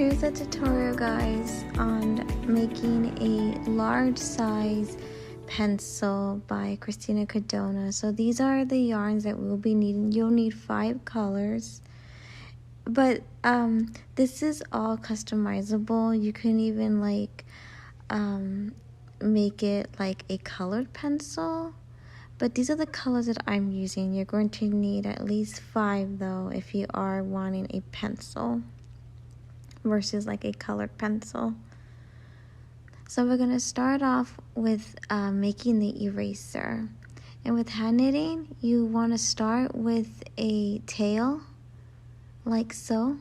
Here's a tutorial, guys, on making a large size pencil by Christina Cardona. So these are the yarns that we'll be needing. You'll need 5 colors, but this is all customizable. You can even like make it like a colored pencil, but these are the colors that I'm using. You're going to need at least 5 though if you are wanting a pencil versus like a colored pencil. So we're going to start off with making the eraser. And with hand knitting, you want to start with a tail, like so.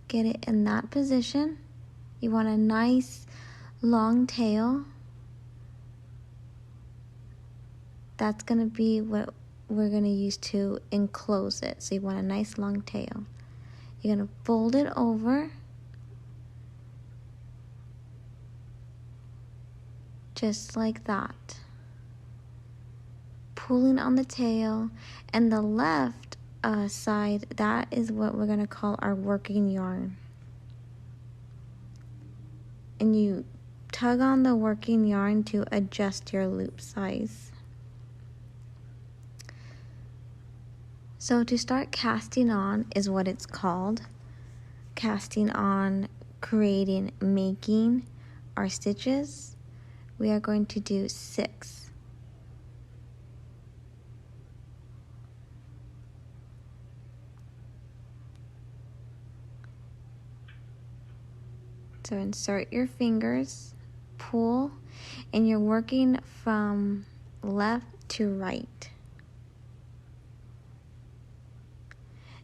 Get it in that position. You want a nice long tail. That's going to be what we're going to use to enclose it. So you want a nice long tail. You're going to fold it over, just like that, pulling on the tail, and the left side, that is what we're going to call our working yarn. And you tug on the working yarn to adjust your loop size. So to start casting on is what it's called. Casting on, creating, making our stitches. We are going to do 6. So insert your fingers, pull, and you're working from left to right.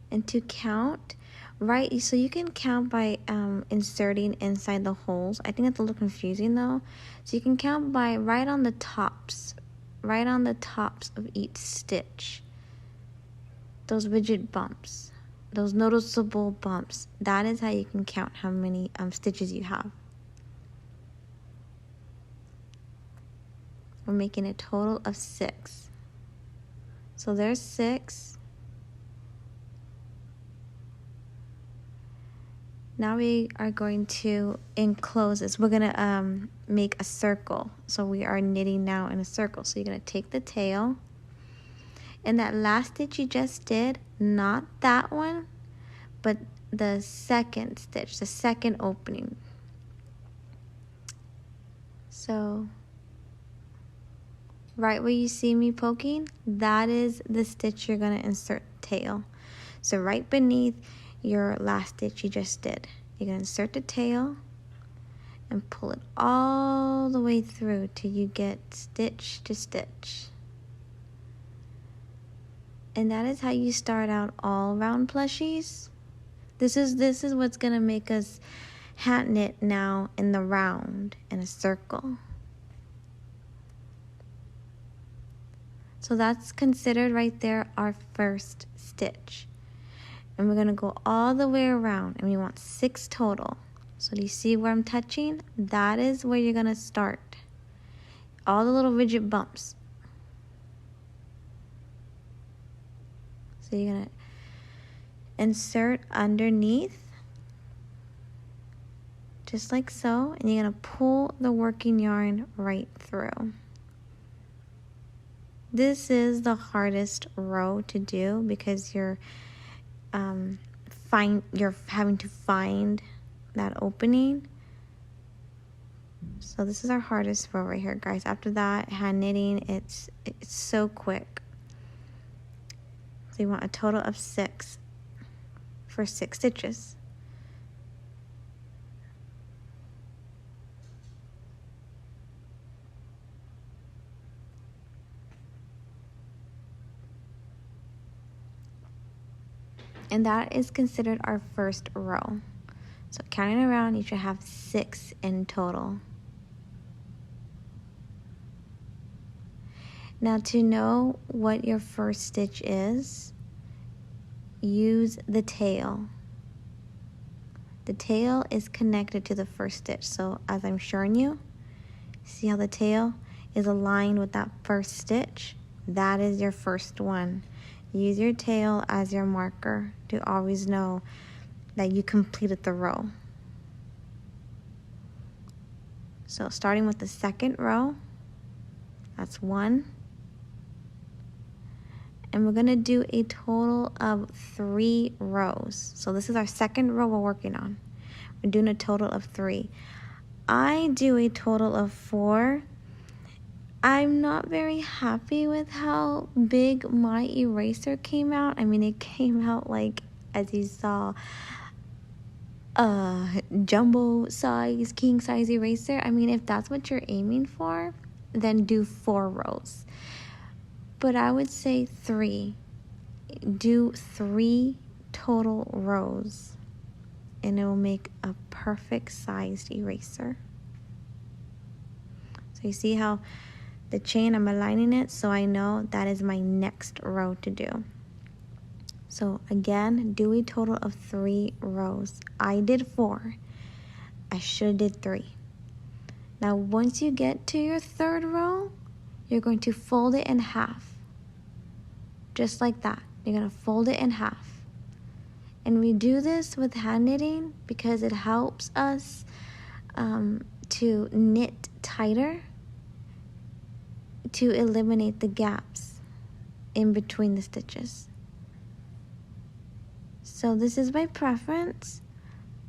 And to count, right, so you can count by inserting inside the holes. I think that's a little confusing though. So you can count by right on the tops of each stitch. Those rigid bumps, those noticeable bumps, that is how you can count how many stitches you have. We're making a total of 6. So there's 6. Now we are going to enclose this. We're gonna make a circle. So we are knitting now in a circle. So you're gonna take the tail, and that last stitch you just did, not that one, but the second stitch, the second opening. So right where you see me poking, that is the stitch you're gonna insert tail. So right beneath your last stitch you just did, you're going to insert the tail and pull it all the way through till you get stitch to stitch. And that is how you start out all round plushies. This is what's going to make us hand knit now in the round, in a circle. So that's considered right there our first stitch. And we're going to go all the way around, and we want 6 total. So do you see where I'm touching? That is where you're going to start. All the little rigid bumps. So you're going to insert underneath, just like so, and you're going to pull the working yarn right through. This is the hardest row to do because you're having to find that opening. So this is our hardest row right here, guys. After that, hand knitting, it's so quick. So you want a total of 6 for 6 stitches. And that is considered our first row. So counting around, you should have 6 in total. Now to know what your first stitch is, use the tail. The tail is connected to the first stitch. So as I'm showing you, see how the tail is aligned with that first stitch? That is your first one. Use your tail as your marker to always know that you completed the row. So starting with the second row, that's 1. And we're gonna do a total of 3 rows. So this is our second row we're working on. We're doing a total of 3. I do a total of 4. I'm not very happy with how big my eraser came out. I mean, it came out like, as you saw, jumbo size, king size eraser. I mean, if that's what you're aiming for, then do 4 rows. But I would say 3. Do 3 total rows, and it will make a perfect sized eraser. So you see how the chain, I'm aligning it so I know that is my next row to do. So again, do a total of 3 rows. I did 4. I should have did 3. Now once you get to your 3rd row, you're going to fold it in half. Just like that. You're going to fold it in half. And we do this with hand knitting because it helps us to knit tighter, to eliminate the gaps in between the stitches. So this is my preference,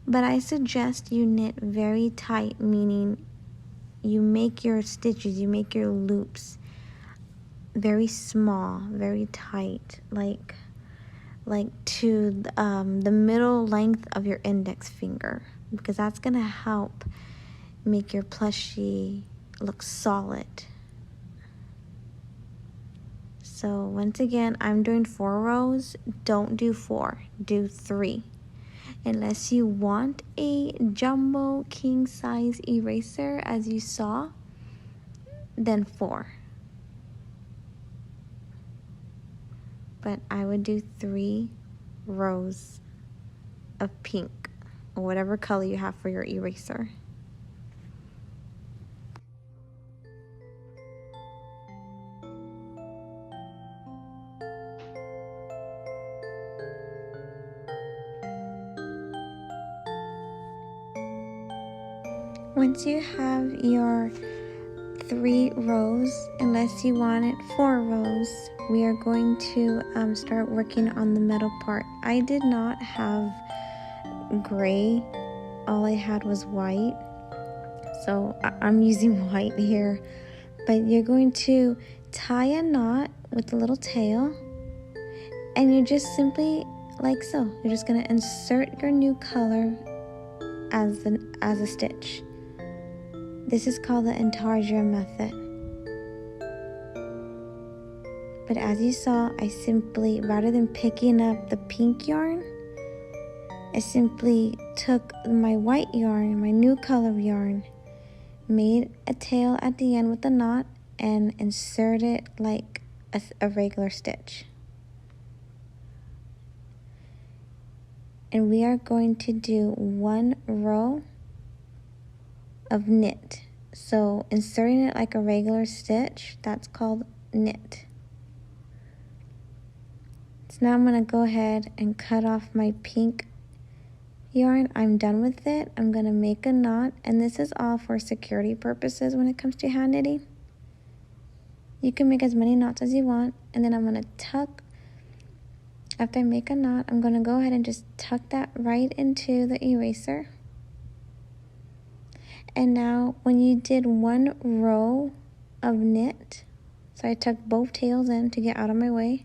but I suggest you knit very tight, meaning you make your stitches, you make your loops very small, very tight, like to the middle length of your index finger, because that's gonna help make your plushie look solid. So once again, I'm doing 4 rows. Don't do 4, do 3. Unless you want a jumbo king size eraser, as you saw, then 4. But I would do 3 rows of pink, or whatever color you have for your eraser. Once you have your 3 rows, unless you wanted 4 rows, we are going to start working on the metal part. I did not have gray, all I had was white, so I'm using white here. But you're going to tie a knot with a little tail, and you're just simply like so. You're just going to insert your new color as a stitch. This is called the intarsia method. But as you saw, I simply, rather than picking up the pink yarn, I simply took my white yarn, my new color yarn, made a tail at the end with a knot, and insert it like a regular stitch. And we are going to do 1 row of knit. So inserting it like a regular stitch, that's called knit. So now I'm going to go ahead and cut off my pink yarn. I'm done with it. I'm going to make a knot, and this is all for security purposes when it comes to hand knitting. You can make as many knots as you want, and then I'm going to tuck. After I make a knot, I'm going to go ahead and just tuck that right into the eraser. And now when you did 1 row of knit, so I tucked both tails in to get out of my way,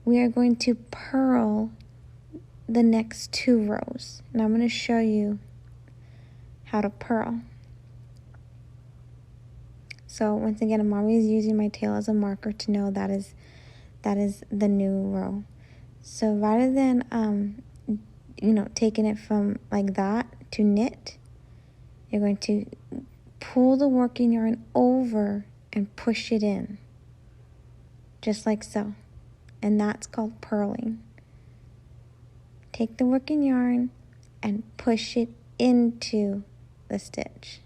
we are going to purl the next 2 rows. And I'm going to show you how to purl. So once again, I'm always using my tail as a marker to know that is the new row. So rather than taking it from like that to knit, you're going to pull the working yarn over and push it in, just like so. And that's called purling. Take the working yarn and push it into the stitch,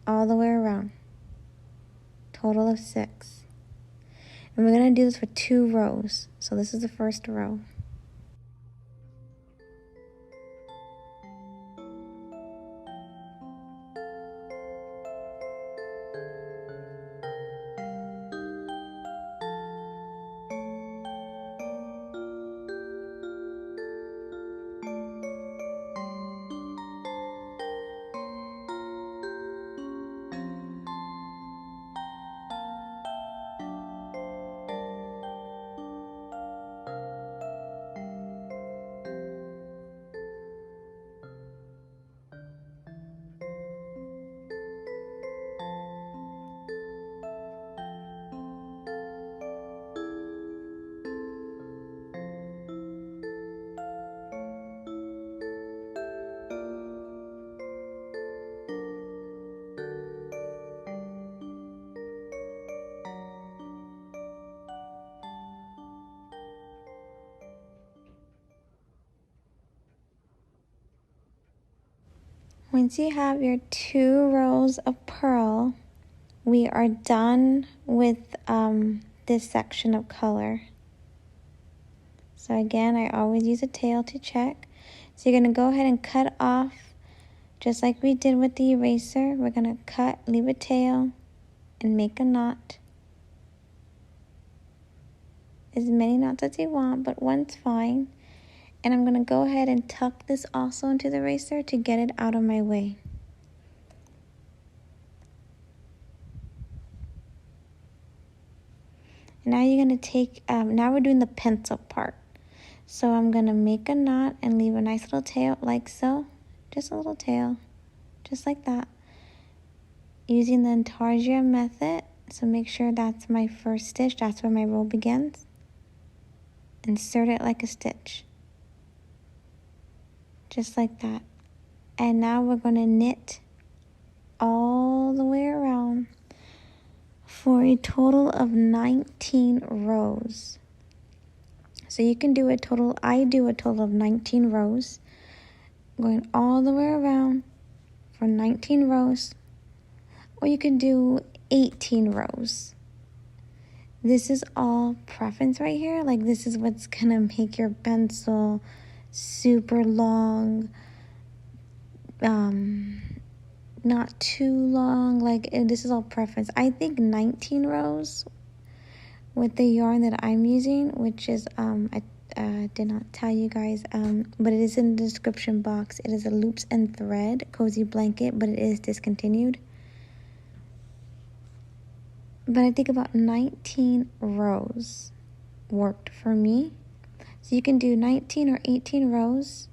all the way around. Total of 6. And we're going to do this for 2 rows. So this is the first row. Once you have your 2 rows of purl, we are done with this section of color. So again, I always use a tail to check. So you're going to go ahead and cut off, just like we did with the eraser. We're going to cut, leave a tail, and make a knot. As many knots as you want, but one's fine. And I'm going to go ahead and tuck this also into the eraser to get it out of my way. And now you're going to take, now we're doing the pencil part. So I'm going to make a knot and leave a nice little tail like so. Just a little tail, just like that. Using the intarsia method, so make sure that's my first stitch, that's where my row begins. Insert it like a stitch. Just like that. And now we're going to knit all the way around for a total of 19 rows. So you can do a total, I do a total of 19 rows, going all the way around for 19 rows, or you can do 18 rows. This is all preference right here. Like, this is what's gonna make your pencil super long, not too long. Like, this is all preference. I think 19 rows with the yarn that I'm using, which is I did not tell you guys, but it is in the description box. It is a loops and thread cozy blanket, but it is discontinued. But I think about 19 rows worked for me. So you can do 19 or 18 rows.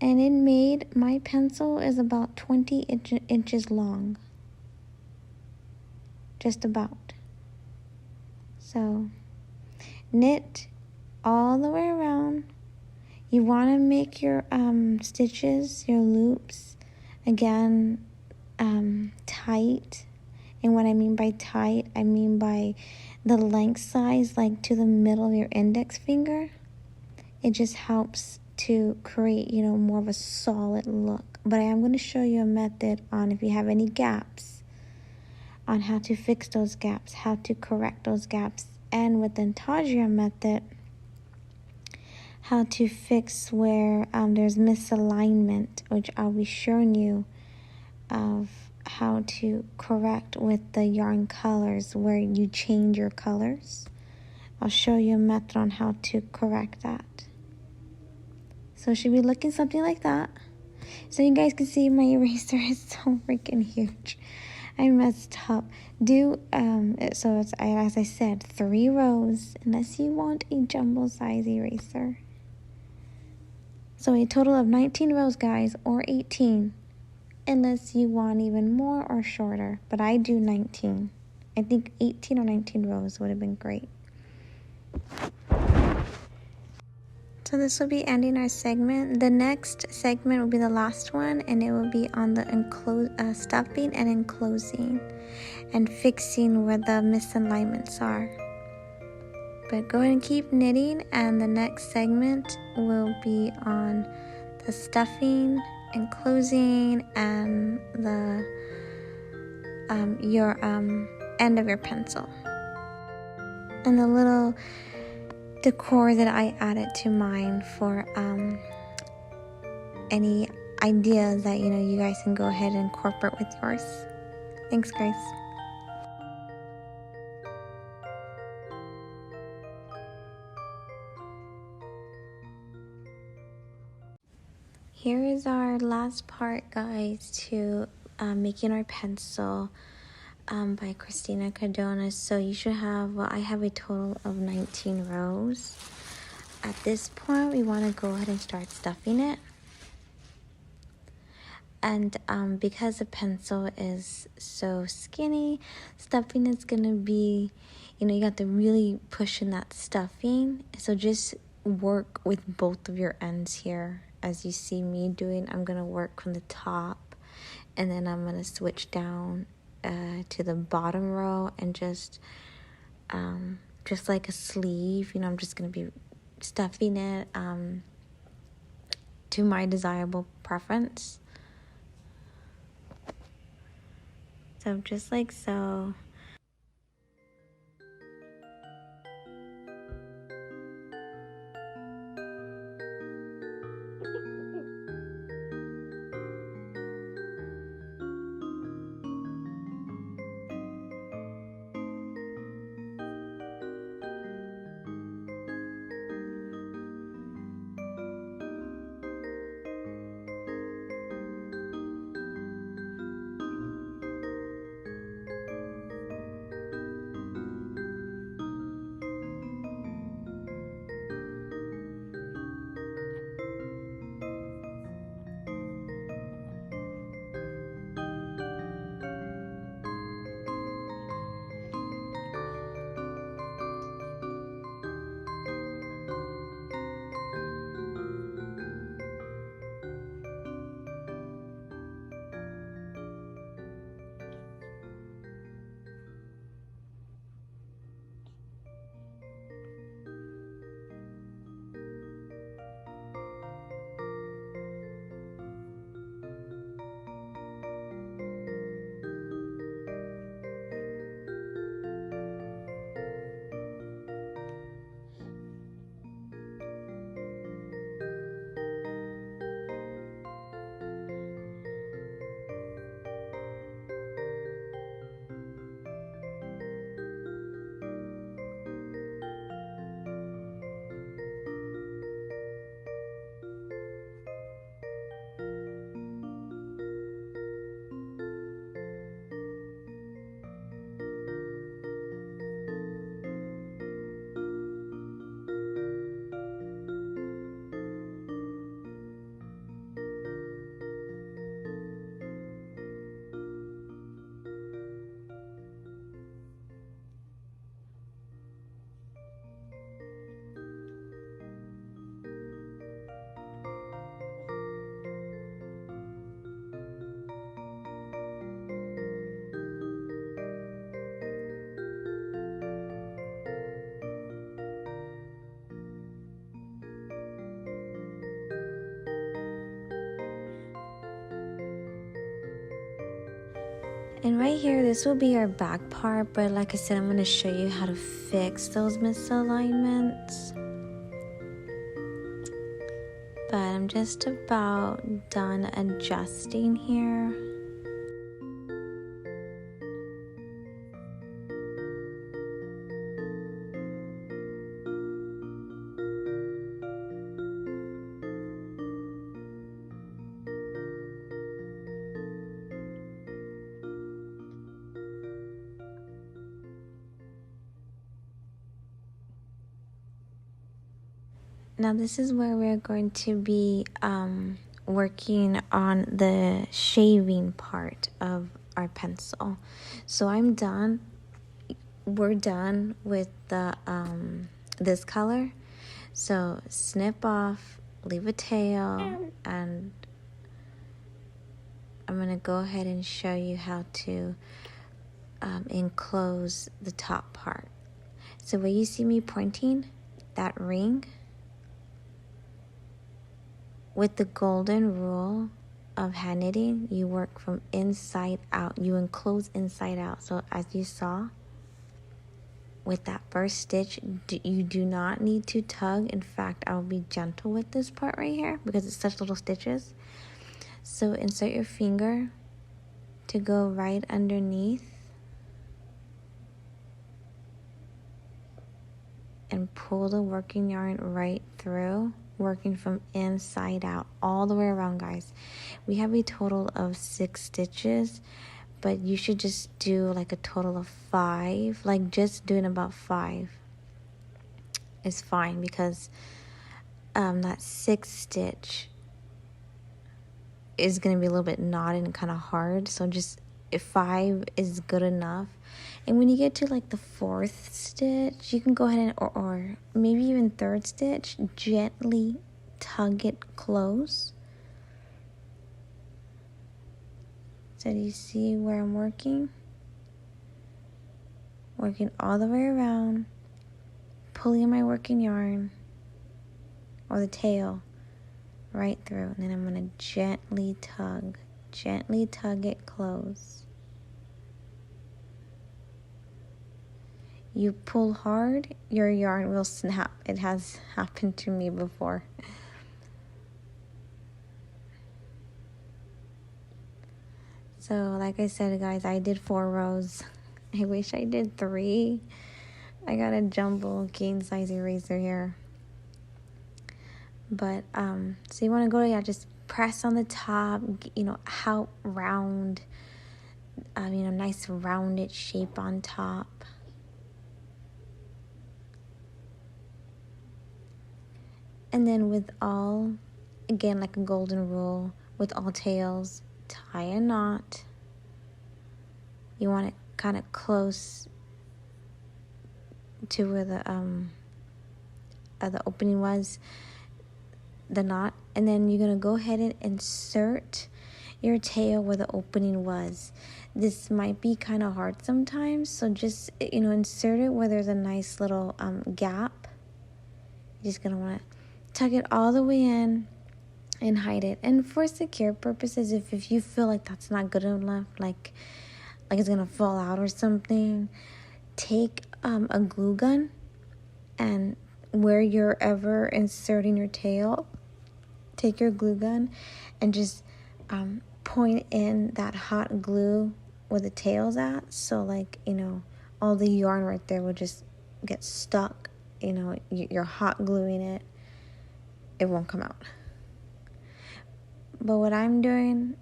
And it made, my pencil is about 20 inches long. Just about. So knit all the way around. You want to make your stitches, your loops, again, tight. And what I mean by tight, I mean by the length size, like to the middle of your index finger. It just helps to create, you know, more of a solid look. But I am going to show you a method on if you have any gaps, on how to fix those gaps, how to correct those gaps. And with the intarsia method, how to fix where there's misalignment, which I'll be showing you of how to correct with the yarn colors where you change your colors. I'll show you a method on how to correct that. So it should be looking something like that. So you guys can see my eraser is so freaking huge. I messed up. So it's, as I said, 3 rows, unless you want a jumbo size eraser. So a total of 19 rows, guys, or 18. Unless you want even more or shorter, but I do 19. I think 18 or 19 rows would have been great. So this will be ending our segment. The next segment will be the last one, and it will be on the stuffing and enclosing and fixing where the misalignments are. But go ahead and keep knitting, and the next segment will be on the stuffing, enclosing, and the your end of your pencil. and the little decor that I added to mine for any ideas that you guys can go ahead and incorporate with yours. Thanks, guys. Here is our last part, guys, to making our pencil by Christina Cardona. So you should have, I have a total of 19 rows. At this point, we want to go ahead and start stuffing it. And because the pencil is so skinny, stuffing is going to be, you got to really push in that stuffing. So just work with both of your ends here. As you see me doing, I'm going to work from the top, and then I'm going to switch down to the bottom row, and just like a sleeve, I'm just going to be stuffing it to my desirable preference. So just like so. And right here, this will be our back part, but like I said, I'm going to show you how to fix those misalignments. But I'm just about done adjusting here. Now this is where we're going to be working on the shaving part of our pencil. So I'm done. We're done with the this color. So snip off, leave a tail, and I'm gonna go ahead and show you how to enclose the top part. So where you see me pointing, that ring, with the golden rule of hand knitting, you work from inside out. You enclose inside out. So as you saw, with that first stitch, you do not need to tug. In fact, I'll be gentle with this part right here because it's such little stitches. So insert your finger to go right underneath and pull the working yarn right through, working from inside out all the way around, guys. We have a total of 6 stitches, but you should just do like a total of 5. Like just doing about 5 is fine, because that 6th stitch is going to be a little bit knotted and kind of hard. So just if 5 is good enough. And when you get to like the 4th stitch, you can go ahead and, or maybe even 3rd stitch, gently tug it close. So do you see where I'm working? Working all the way around, pulling my working yarn or the tail right through, and then I'm going to gently tug it close. You pull hard, your yarn will snap. It has happened to me before. So like I said, guys, I did 4 rows. I wish I did 3. I got a jumbo king size eraser here. But so you want to go, just press on the top, how round, nice rounded shape on top. And then with all, again, like a golden rule, with all tails, tie a knot. You want it kind of close to where the opening was, the knot. And then you're going to go ahead and insert your tail where the opening was. This might be kind of hard sometimes, so just, insert it where there's a nice little gap. You're just going to want to tuck it all the way in and hide it. And for secure purposes, if you feel like that's not good enough, like it's gonna fall out or something, take a glue gun, and where you're ever inserting your tail, take your glue gun and just point in that hot glue where the tail's at. So all the yarn right there will just get stuck. You're hot gluing it. It won't come out. But what I'm doing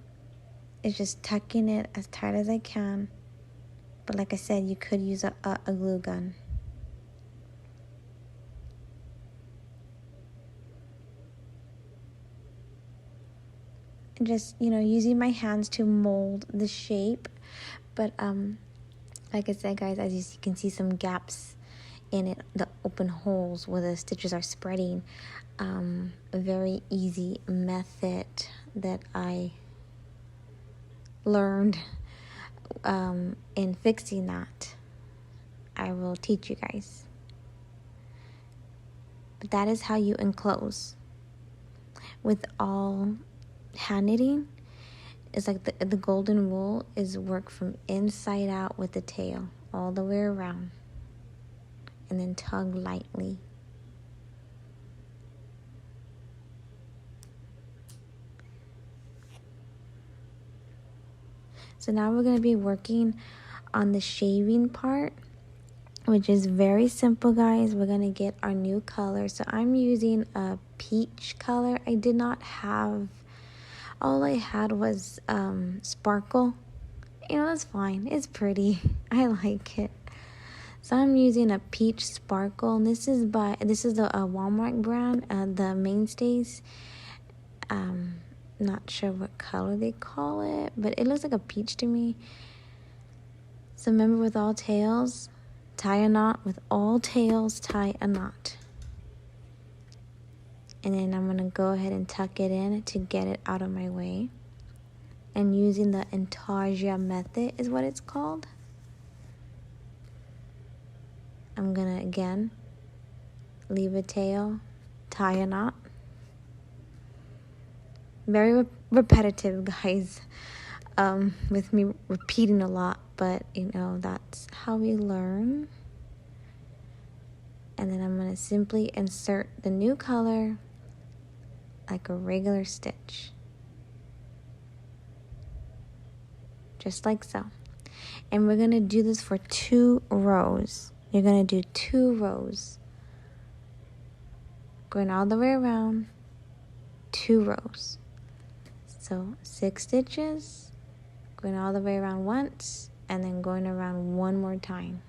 is just tucking it as tight as I can. But like I said, you could use a glue gun. And just, using my hands to mold the shape. But like I said, guys, as you can see some gaps in it, the open holes where the stitches are spreading. A very easy method that I learned in fixing that. I will teach you guys. But that is how you enclose. With all hand knitting, it's like the golden rule is work from inside out with the tail all the way around, and then tug lightly. So now we're going to be working on the shaving part, which is very simple, guys. We're going to get our new color. So I'm using a peach color. I did not have, all I had was sparkle. That's fine. It's pretty. I like it. So I'm using a peach sparkle. And this is the Walmart brand, the Mainstays. Not sure what color they call it, but it looks like a peach to me. So remember, with all tails, tie a knot. With all tails, tie a knot. And then I'm going to go ahead and tuck it in to get it out of my way. And using the intarsia method is what it's called. I'm going to, again, leave a tail, tie a knot. Very repetitive, guys, with me repeating a lot, but that's how we learn. and then I'm going to simply insert the new color like a regular stitch, just like so. And we're going to do this for 2 rows. You're going to do 2 rows, going all the way around, 2 rows. So 6 stitches, going all the way around once, and then going around one more time.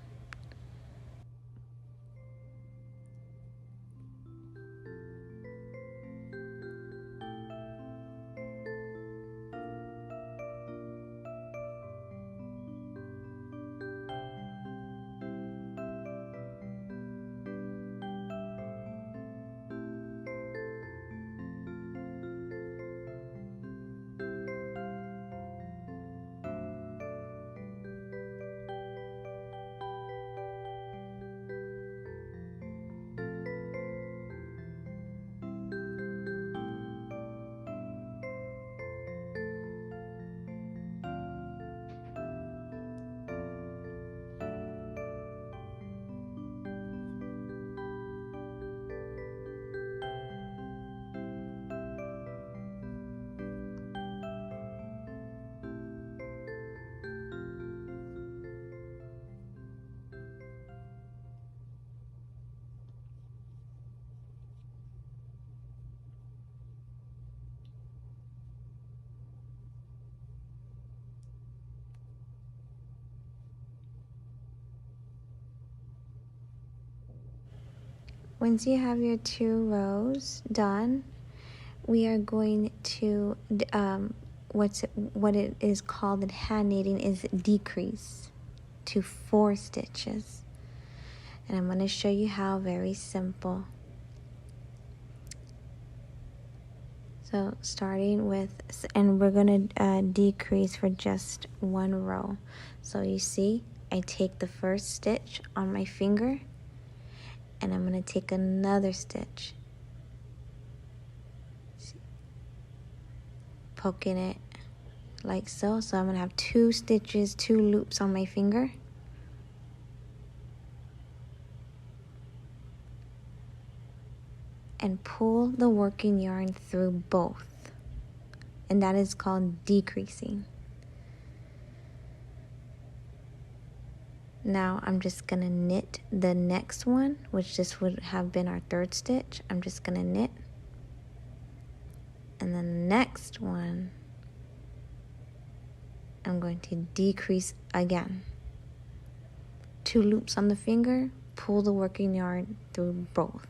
Once you have your 2 rows done, we are going to, what it is called in hand knitting is decrease to 4 stitches. And I'm going to show you how, very simple. So starting with, and we're going to decrease for just 1 row. So you see, I take the first stitch on my finger, and I'm going to take another stitch, poking it like so. So I'm going to have 2 stitches, 2 loops on my finger. And pull the working yarn through both. And that is called decreasing. Now I'm just going to knit the next one, which this would have been our 3rd stitch. I'm just going to knit. And then the next one, I'm going to decrease again. 2 loops on the finger, pull the working yarn through both.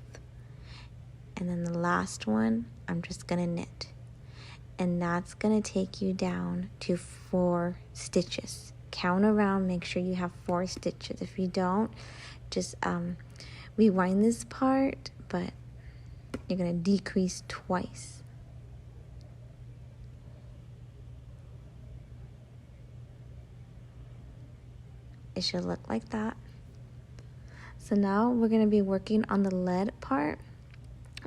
And then the last one, I'm just going to knit. And that's going to take you down to 4 stitches. Count around, make sure you have 4 stitches. If you don't, just rewind this part, but you're going to decrease twice. It should look like that. So now we're going to be working on the lead part.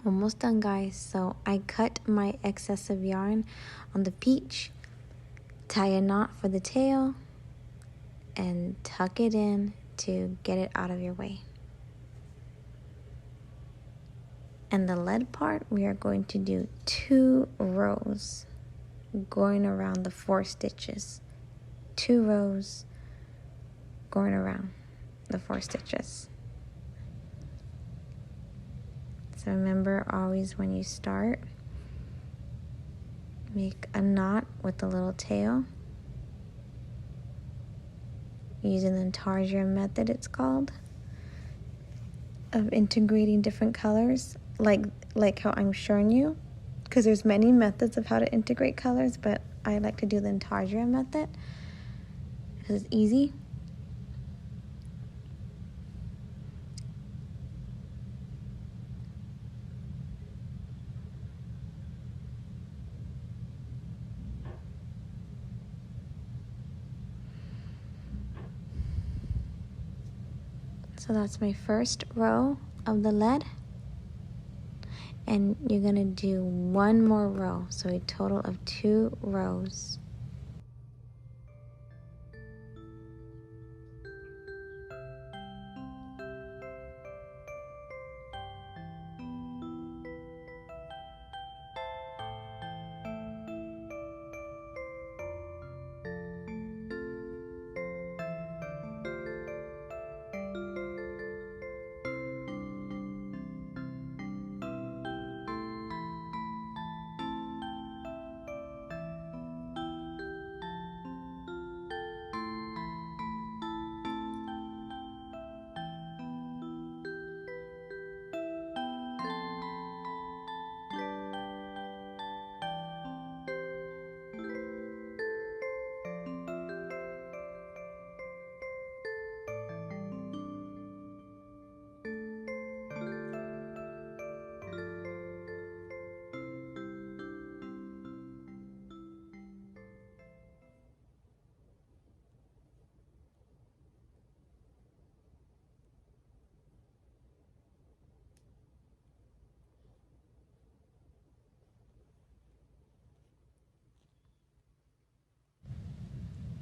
Almost done, guys. So I cut my excess of yarn on the peach, tie a knot for the tail, and tuck it in to get it out of your way. And the lead part, we are going to do 2 rows going around the 4 stitches. 2 rows going around the 4 stitches. So remember, always when you start, make a knot with the little tail. Using the intarsia method, it's called, of integrating different colors, like how I'm showing you, because there's many methods of how to integrate colors, but I like to do the intarsia method because it's easy. So that's my first row of the lead. And you're going to do 1 more row, so a total of 2 rows.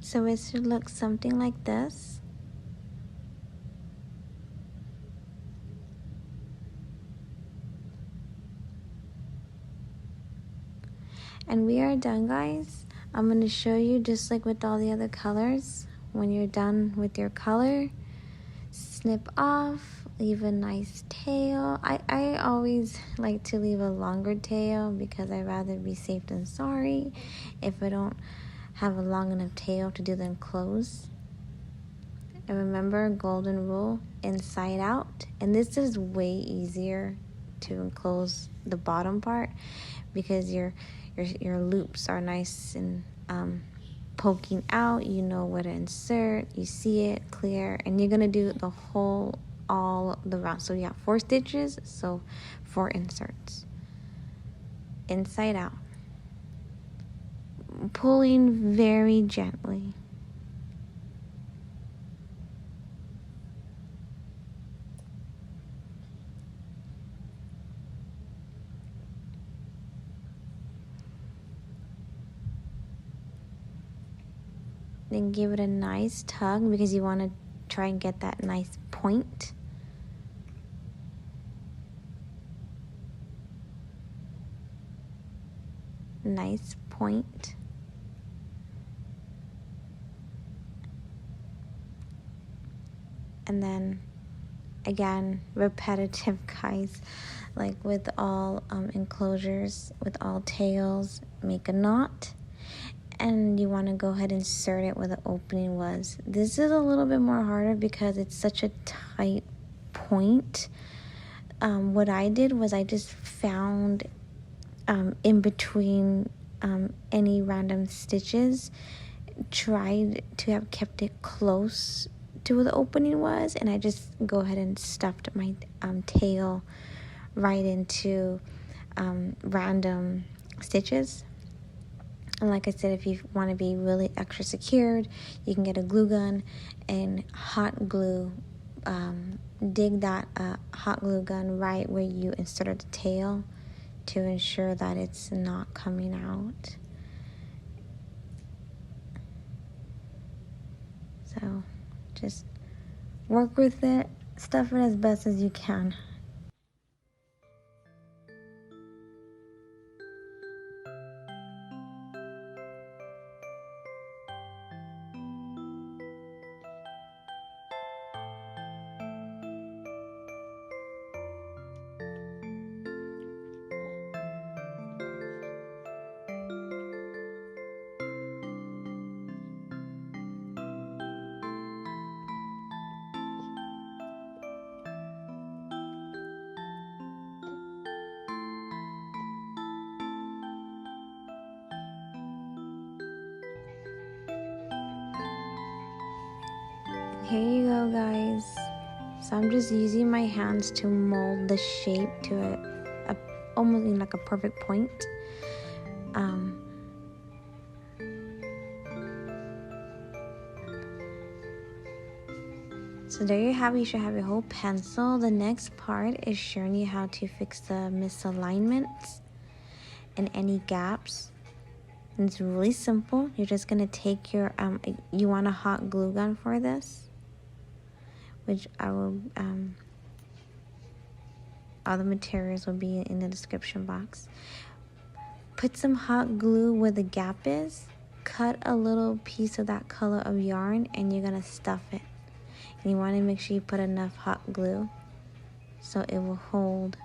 So it should look something like this. And we are done, guys. I'm going to show you just like with all the other colors. When you're done with your color, snip off, leave a nice tail. I always like to leave a longer tail because I'd rather be safe than sorry if I don't have a long enough tail to do the enclose. And remember, golden rule, inside out. And this is way easier to enclose the bottom part because your loops are nice and poking out. You know where to insert, you see it clear, and you're gonna do the whole all the round. So you have 4 stitches, so 4 inserts. Inside out, pulling very gently. Then give it a nice tug because you want to try and get that nice point. Nice point. And then again, repetitive, guys, like with all enclosures, with all tails, make a knot. And you want to go ahead and insert it where the opening was. This is a little bit more harder because it's such a tight point. What I did was I just found in between any random stitches, tried to have kept it close to where the opening was, and I just go ahead and stuffed my tail right into random stitches. And like I said, if you want to be really extra secured, you can get a glue gun and hot glue. Dig that hot glue gun right where you inserted the tail to ensure that it's not coming out. So just work with it, stuff it as best as you can. Here you go, guys. So I'm just using my hands to mold the shape to a almost like a perfect point. So there you have it. You should have your whole pencil. The next part is showing you how to fix the misalignments and any gaps. And it's really simple. You're just gonna take your you want a hot glue gun for this, which I will all the materials will be in the description box. Put some hot glue where the gap is, cut a little piece of that color of yarn, and you're gonna stuff it. And you want to make sure you put enough hot glue so it will hold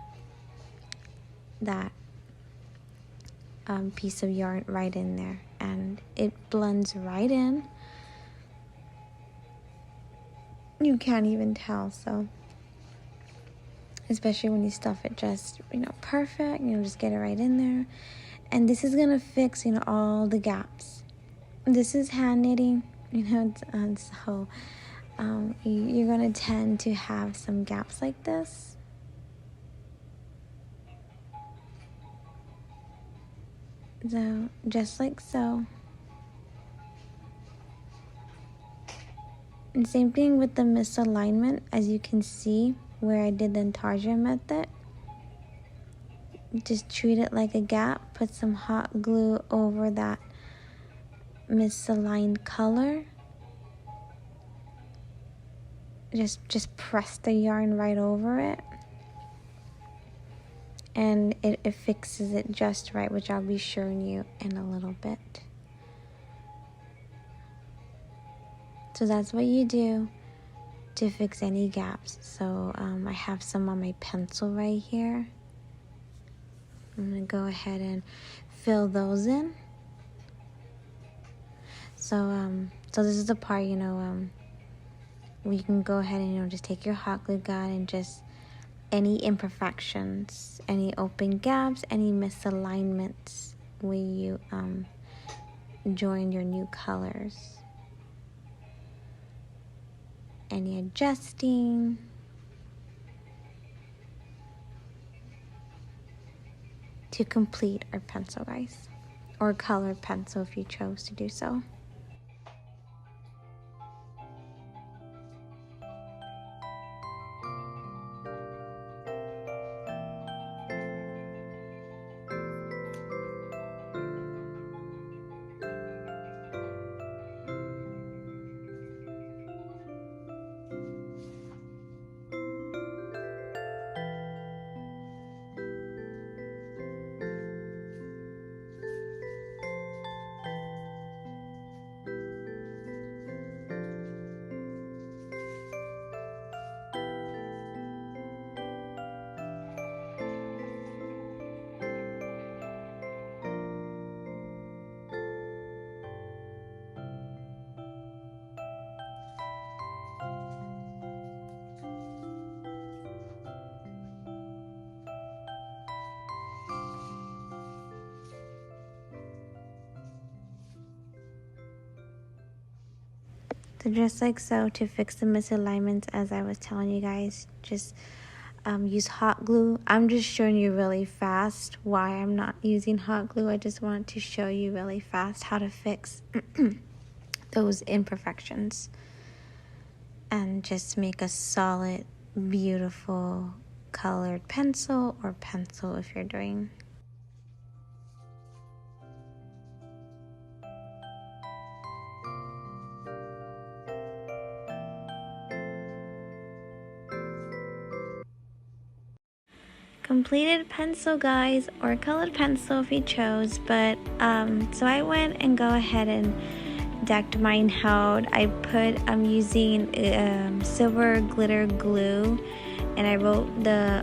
that piece of yarn right in there, and it blends right in. You can't even tell, so especially when you stuff it just perfect, just get it right in there. And this is gonna fix all the gaps. This is hand knitting, so you're gonna tend to have some gaps like this. So just like so. And same thing with the misalignment, as you can see where I did the intarsia method. Just treat it like a gap, put some hot glue over that misaligned color, just press the yarn right over it, and it fixes it just right, which I'll be showing you in a little bit. So that's what you do to fix any gaps. So I have some on my pencil right here. I'm gonna go ahead and fill those in. So so this is the part, you know, where you can go ahead and, you know, just take your hot glue gun and just any imperfections, any open gaps, any misalignments where you join your new colors, any adjusting. To complete our pencil, guys, or colored pencil if you chose to do so. So just like so, to fix the misalignments, as I was telling you guys, just use hot glue. I'm just showing you really fast why I'm not using hot glue. I just wanted to show you really fast how to fix those imperfections and just make a solid, beautiful colored pencil, or pencil if you're doing. Completed pencil, guys, or colored pencil if you chose. But so I went and go ahead and decked mine out. I'm using silver glitter glue, and I wrote the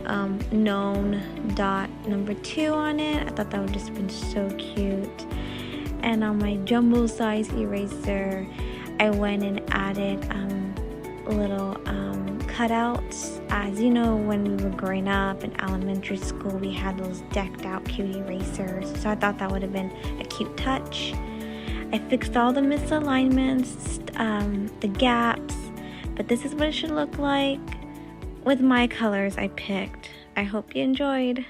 known dot number 2 on it. I thought that would just been so cute. And on my jumbo size eraser, I went and added little cutouts. As you know, when we were growing up in elementary school, we had those decked out cute erasers, so I thought that would have been a cute touch. I fixed all the misalignments, the gaps, but this is what it should look like with my colors I picked. I hope you enjoyed.